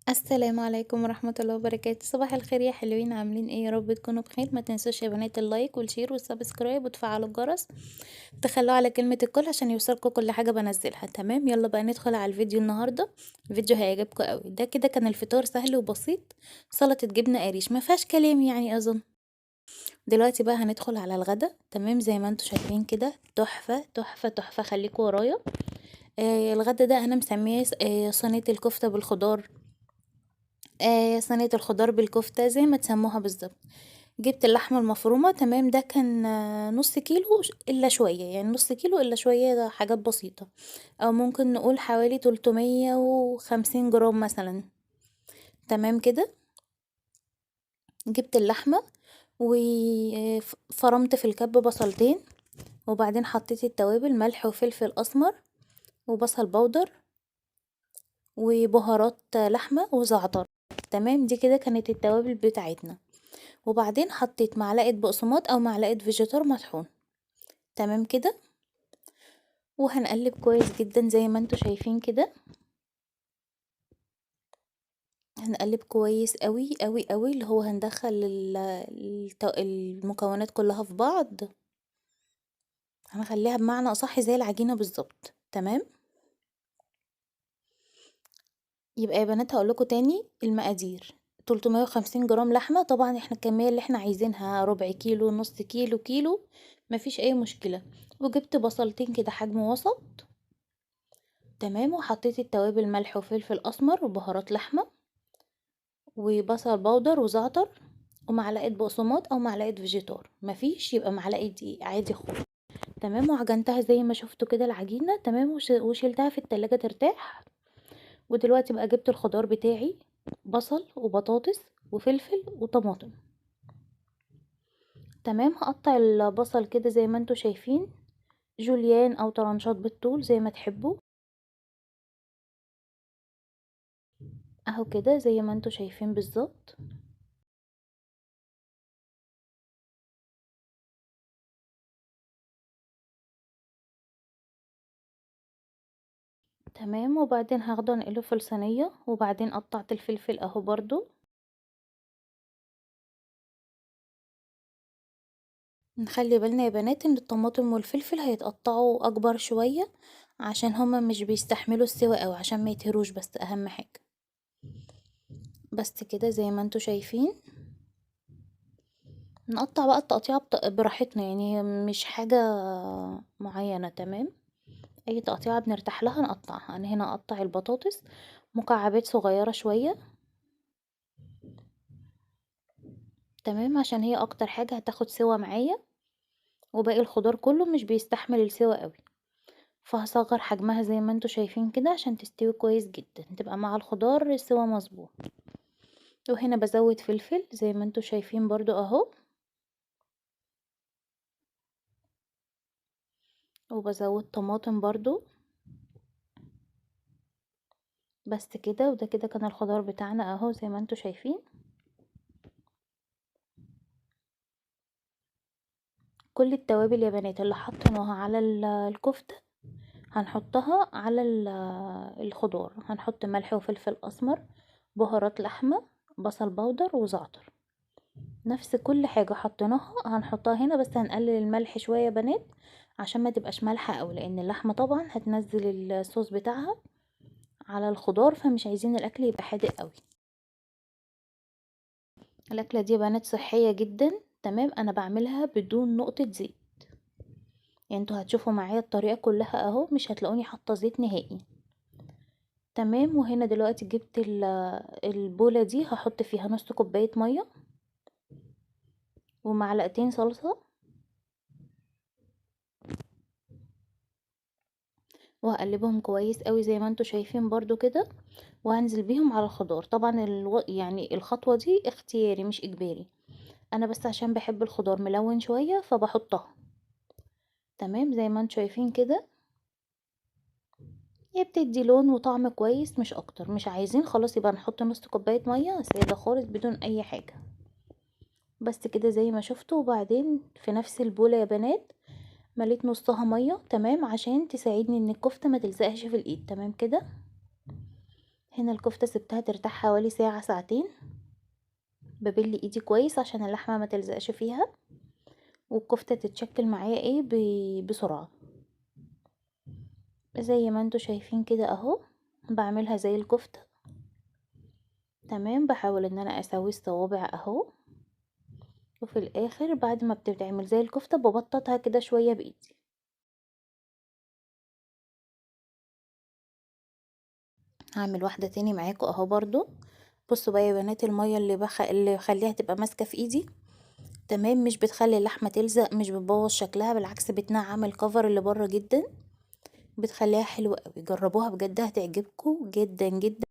السلام عليكم ورحمة الله وبركاته. صباح الخير يا حلوين، عاملين ايه؟ يا رب تكونوا بخير. ما تنسوش يا بنات اللايك والشير والسبسكرايب وتفعلوا الجرس، تخلوا على كلمة الكل عشان يوصلكوا كل حاجة بنزلها. تمام، يلا بقى ندخل على الفيديو النهاردة. الفيديو هيعجبكم قوي. ده كده كان الفطار سهل وبسيط، سلطة جبنة قريش ما فيهاش كلام يعني اظن. دلوقتي بقى هندخل على الغدا. تمام، زي ما انتوا شايفين كده تحفة تحفة تحفة. خليكوا ورايا. الغدا ده انا مسميه صينية الكفتة بالخضار. صينية الخضار بالكفتة زي ما تسموها بالضبط. جبت اللحمة المفرومة. تمام، ده كان نص كيلو إلا شوية، يعني نص كيلو إلا شوية، ده حاجات بسيطة، أو ممكن نقول حوالي 350 جرام مثلا. تمام كده. جبت اللحمة وفرمت في الكب بصلتين، وبعدين حطيت التوابل ملح وفلفل أسمر وبصل بودر وبهارات لحمة وزعتر. تمام، دي كده كانت التوابل بتاعتنا. وبعدين حطيت معلقة بقسماط او معلقة فيجيتار مطحون. تمام كده. وهنقلب كويس جدا زي ما انتوا شايفين كده. هنقلب كويس قوي قوي قوي، اللي هو هندخل المكونات كلها في بعض. هنخليها بمعنى اصح زي العجينة بالظبط. تمام. يبقى يا بنات هقولكوا تاني المقادير: 350 جرام لحمة، طبعا احنا الكمية اللي احنا عايزينها ربع كيلو، نص كيلو، كيلو، مفيش اي مشكلة. وجبت بصلتين كده حجم وسط. تمام، وحطيت التوابل ملح وفلفل اسمر وبهارات لحمه وبصل بودر وزعتر ومعلقه بقسماط او معلقه فيجيتار، مفيش يبقى معلقه دقيق عادي خالص. تمام، وعجنتها زي ما شفتوا كده العجينه. تمام، وشيلتها في التلاجة ترتاح. ودلوقتي بقى جبت الخضار بتاعي: بصل وبطاطس وفلفل وطماطم. تمام، هقطع البصل كده زي ما انتوا شايفين، جوليان او طرنشات بالطول زي ما تحبوا، اهو كده زي ما انتوا شايفين بالظبط. تمام، وبعدين هاخده انقله في الصينية، وبعدين قطعت الفلفل اهو برضو. نخلي بالنا يا بنات ان الطماطم والفلفل هيتقطعوا اكبر شوية، عشان هما مش بيستحملوا السوا اوي، عشان ما يتهروش، بس اهم حاجة. بس كده زي ما انتوا شايفين. نقطع بقى التقطيعة براحتنا، يعني مش حاجة معينة. تمام، اي تقطيعة بنرتاح لها نقطعها. انا هنا اقطع البطاطس مكعبات صغيرة شوية. تمام، عشان هي اكتر حاجة هتاخد سوا معايا، وباقي الخضار كله مش بيستحمل السوا قوي. فهصغر حجمها زي ما انتوا شايفين كده عشان تستوي كويس جدا، تبقى مع الخضار سوا مظبوط. وهنا بزود فلفل زي ما انتوا شايفين برضو اهو، وبزود طماطم برضو. بس كده. وده كده كان الخضار بتاعنا اهو زي ما انتوا شايفين. كل التوابل يا بنات اللي حطيناها على الكفتة هنحطها على الخضار. هنحط ملح وفلفل اسمر، بهارات لحمة، بصل بودر وزعتر. نفس كل حاجة حطيناها هنحطها هنا، بس هنقلل الملح شوية يا بنات عشان ما تبقاش مالحة اوي، لان اللحمة طبعا هتنزل الصوص بتاعها على الخضار، فمش عايزين الاكل يبقى حادق اوي. الاكلة دي يا بنات صحية جدا. تمام، انا بعملها بدون نقطة زيت، يعني انتوا هتشوفوا معايا الطريقة كلها اهو، مش هتلاقوني حاطة زيت نهائي. تمام، وهنا دلوقتي جبت البولة دي هحط فيها نص كوباية مية ومعلقتين صلصة، وهقلبهم كويس قوي زي ما انتوا شايفين برضو كده. وهنزل بيهم على الخضار. طبعا يعني الخطوة دي اختياري مش اجباري، انا بس عشان بحب الخضار ملون شوية فبحطها. تمام، زي ما انتوا شايفين كده. هي بتدي لون وطعم كويس مش اكتر. مش عايزين خلاص يبقى نحط نص كوباية مية سادة خالص بدون اي حاجة. بس كده زي ما شفتوا. وبعدين في نفس البولة يا بنات مليت نصها مية. تمام، عشان تساعدني ان الكفتة ما تلزقش في الايد. تمام كده. هنا الكفتة سبتها ترتاح حوالي ساعة ساعتين، ببل ايدي كويس عشان اللحمة ما تلزقش فيها، والكفتة تتشكل معايا ايه بسرعة. زي ما انتوا شايفين كده اهو، بعملها زي الكفتة. تمام، بحاول ان انا اسوي الصوابع اهو، وفي الاخر بعد ما بتتعمل زي الكفتة ببططها كده شوية بايدي. هعمل واحدة تاني معاكم اهو برضو. بصوا بقى يا بنات، المية اللي بخليها تبقى ماسكة في ايدي، تمام، مش بتخلي اللحمة تلزق، مش بتبوظ شكلها، بالعكس بتنعم الكفر اللي بره جدا، بتخليها حلوة قوي. جربوها بجد هتعجبكم جدا جدا.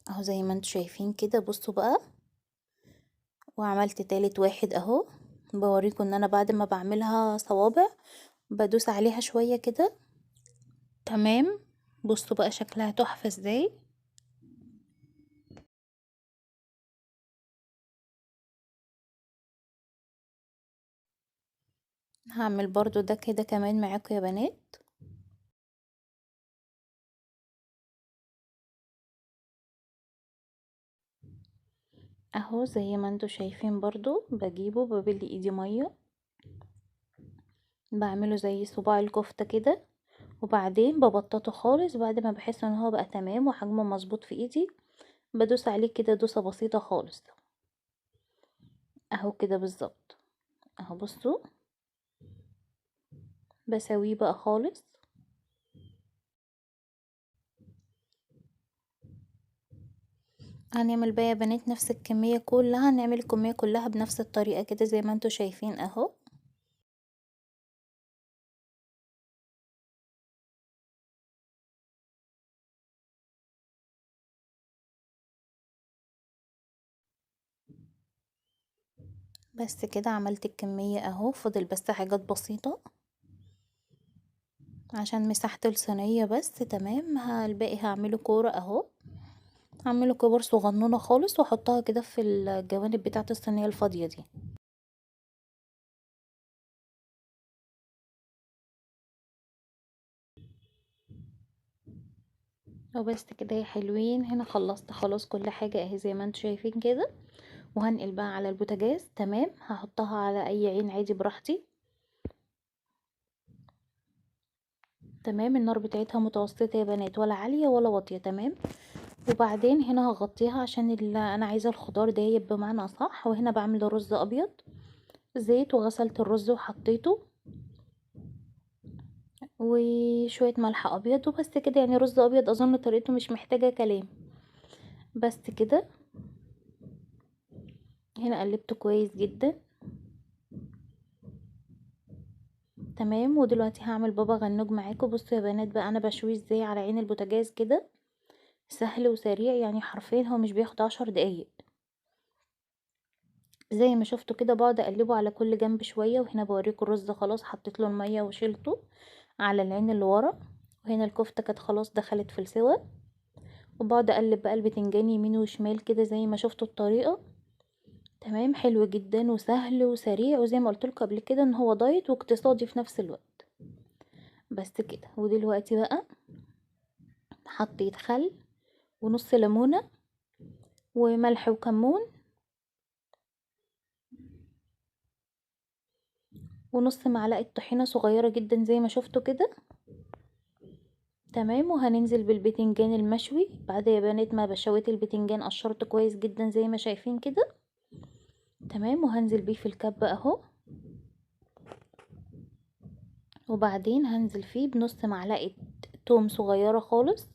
اهو زي ما انتوا شايفين كده، بصوا بقى، وعملت تالت واحد اهو. بوريكم ان انا بعد ما بعملها صوابع بدوس عليها شوية كده. تمام، بصوا بقى شكلها تحفة ازاي. هعمل برضو ده كده كمان معاكم يا بنات. اهو زي ما انتوا شايفين برضو، بجيبه ببل ايدي مية، بعمله زي صباع الكفتة كده، وبعدين ببططه خالص بعد ما بحس ان هو بقى تمام وحجمه مظبوط في ايدي. بدوس عليه كده دوسة بسيطة خالص اهو كده بالظبط. اهو بصوا، بسويه بقى خالص. هنعمل بقى يا بنات نفس الكمية كلها، هنعمل الكمية كلها بنفس الطريقة كده زي ما انتوا شايفين اهو. بس كده عملت الكمية اهو، فاضل بس حاجات بسيطة عشان مساحة الصينية بس. تمام، الباقي هعمله كورة اهو، هعمله كور صغنونة خالص واحطها كده في الجوانب بتاعة الصينية الفاضية دي. وبس كده يا حلوين، هنا خلصت خلاص كل حاجة اهي زي ما انتوا شايفين كده. وهنقل بقى على البوتاجاز. تمام، هحطها على اي عين عادي براحتي. تمام، النار بتاعتها متوسطة يا بنات، ولا عالية ولا واطية. تمام، وبعدين هنا هغطيها عشان انا عايزة الخضار دايب بمعنى صح. وهنا بعمل رز ابيض، زيت، وغسلت الرز وحطيته، وشوية ملح ابيض، وبس كده. يعني رز ابيض اظن طريقته مش محتاجة كلام. بس كده، هنا قلبته كويس جدا. تمام، ودلوقتي هعمل بابا غنوج معاكم. بصوا يا بنات بقى انا بشويه ازاي على عين البوتاجاز كده، سهل وسريع، يعني حرفيا هو مش بياخد 10 دقايق. زي ما شفتوا كده بقعد اقلبه على كل جنب شوية. وهنا بوريكم الرز خلاص حطيت له المية وشيلته على العين اللي ورا. وهنا الكفتة كانت خلاص دخلت في السوا، وبقعد اقلب بقى البتنجان يمين وشمال كده زي ما شفتوا الطريقة. تمام، حلو جدا وسهل وسريع، وزي ما قلت لكم قبل كده ان هو دايت واقتصادي في نفس الوقت. بس كده. ودلوقتي بقى حطيت خل ونص ليمونة وملح وكمون ونص معلقة طحينة صغيرة جدا زي ما شفتوا كده. تمام، وهننزل بالبتنجان المشوي بعد يا بنات ما بشويت البتنجان، قشرته كويس جدا زي ما شايفين كده. تمام، وهنزل بيه في الكب اهو. وبعدين هنزل فيه بنص معلقة توم صغيرة خالص،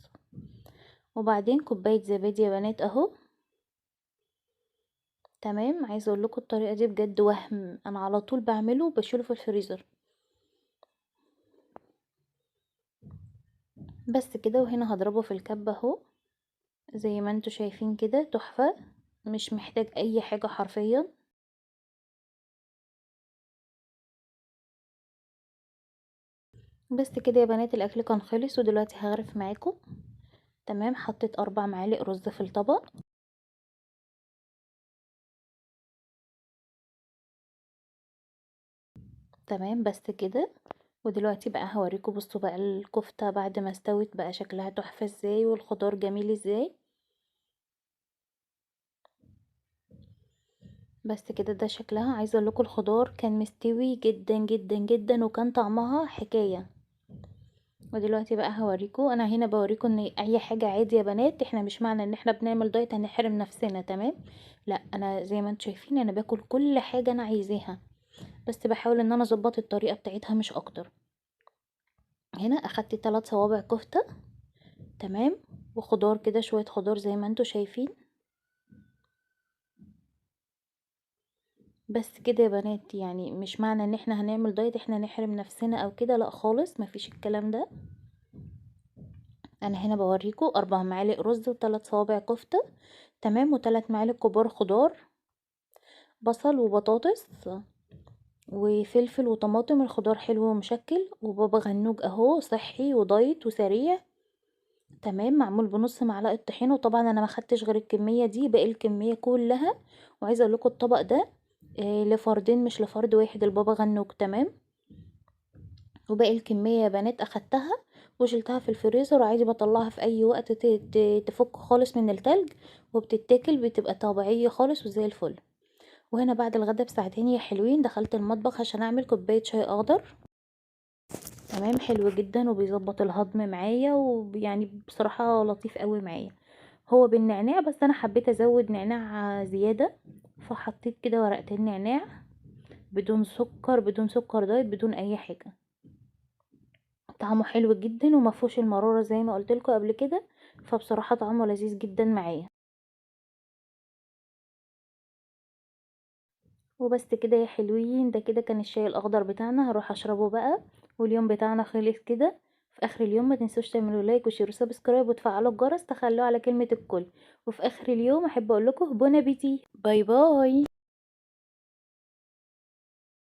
وبعدين كوباية زبادي يا بنات اهو. تمام، عايزه اقول لكم الطريقه دي بجد وهم، انا على طول بعمله وبشيله في الفريزر. بس كده، وهنا هضربه في الكب اهو زي ما انتوا شايفين كده، تحفه، مش محتاج اي حاجه حرفيا. بس كده يا بنات، الاكل كان خلص ودلوقتي هغرف معاكم. تمام، حطيت 4 معالق رز في الطبق. تمام، بس كده. ودلوقتي بقى هوريكم، بصوا بقى الكفتة بعد ما استوت بقى شكلها تحفة ازاي، والخضار جميل ازاي. بس كده ده شكلها. عايزه اقول لكم الخضار كان مستوي جدا جدا جدا، وكان طعمها حكايه. ودلوقتي بقى هوريكم، انا هنا بوريكم ان اي حاجه عادي يا بنات، احنا مش معنى ان احنا بنعمل دايت هنحرم نفسنا، تمام؟ لا، انا زي ما انتم شايفين انا باكل كل حاجه انا عايزاها، بس بحاول ان انا اظبط الطريقه بتاعتها مش اكتر. هنا اخدت 3 صوابع كفته، تمام، وخضار كده، شويه خضار زي ما انتم شايفين. بس كده يا بنات، يعني مش معنى ان احنا هنعمل دايت احنا نحرم نفسنا او كده، لا خالص، مفيش الكلام ده. انا هنا بوريكم 4 معالق رز و3 صوابع كفتة، تمام، و3 معالق كبار خضار، بصل وبطاطس وفلفل وطماطم. الخضار حلو ومشكل، وبابا غنوج اهو صحي ودايت وسريع، تمام، معمول بنص معلقة طحينة. وطبعا انا ما خدتش غير الكمية دي، باقي الكمية كلها. وعايزة اقول لكم الطبق ده لفردين مش لفرد واحد، البابا غنوج، تمام. وباقي الكمية يا بنات اخدتها وشلتها في الفريزر، وعادي بطلعها في اي وقت تفك خالص من التلج، وبتتاكل بتبقى طبيعية خالص وزي الفل. وهنا بعد الغدا بساعتين يا حلوين دخلت المطبخ عشان اعمل كوباية شاي اخضر، تمام، حلو جدا وبيظبط الهضم معايا، ويعني بصراحة لطيف قوي معايا. هو بالنعناع، بس انا حبيت ازود نعناع زيادة، فحطيت كده ورقتين نعناع، بدون سكر، بدون سكر دايت، بدون اي حاجة. طعمه حلو جدا ومفهوش المرارة زي ما قلت لكم قبل كده، فبصراحة طعمه لذيذ جدا معايا. وبس كده يا حلوين، ده كده كان الشاي الاخضر بتاعنا، هروح اشربه بقى، واليوم بتاعنا خلص كده. في اخر اليوم ما تنسوش تعملوا لايك وشير وسبسكرايب وتفعلوا الجرس، تخلوا على كلمة الكل. وفي اخر اليوم احب اقول لكم بون ابيتي، باي باي.